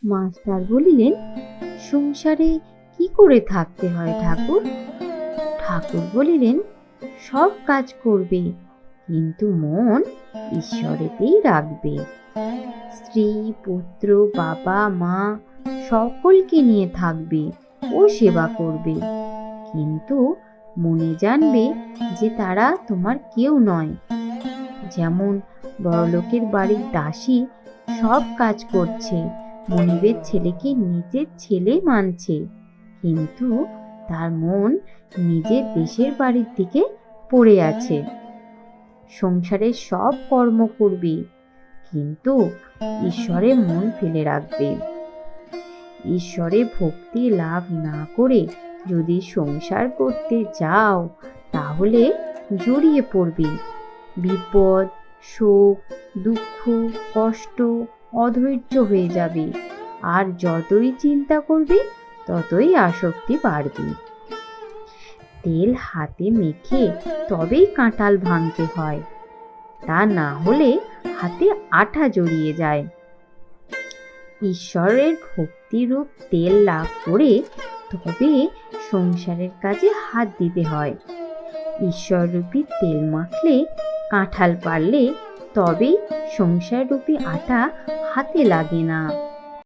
Master বলিলেন, সংসারে কি করে থাকতে হয় ঠাকুর? ঠাকুর বলিলেন, সব কাজ করবে, কিন্তু মন ঈশ্বরেতেই রাখবে। স্ত্রী, পুত্র, বাবা, মা সকলকে নিয়ে থাকবে ও সেবা করবে, কিন্তু মনে জানবে যে তারা তোমার কেউ নয়। যেমন বড়লোকের বাড়ির দাসী সব কাজ করছে, মনিবের ছেলেকে নিজের ছেলে মানছে, কিন্তু তার মন নিজের দেশের বাড়ির দিকে পড়ে আছে। সংসারের সব কর্ম করবে, কিন্তু ঈশ্বরে মন ফেলে রাখবে। ঈশ্বরে ভক্তি লাভ না করে যদি সংসার করতে যাও, তাহলে জড়িয়ে পড়বে। বিপদ, শোক, দুঃখ, কষ্ট, অধৈর্য হয়ে যাবে, আর যতই চিন্তা করবে ততই আসক্তি বাড়বে। তেল হাতে মেখে তবেই কাঁঠাল ভাঙতে হয়, তা না হলে হাতে আঠা জড়িয়ে যায়। ঈশ্বরের ভক্তিরূপ তেল লাভ করে তবে সংসারের কাজে হাত দিতে হয়। ঈশ্বররূপী তেল মাখলে, কাঁঠাল পারলে তবেই সংসাররূপী আটা হাতে লাগে না।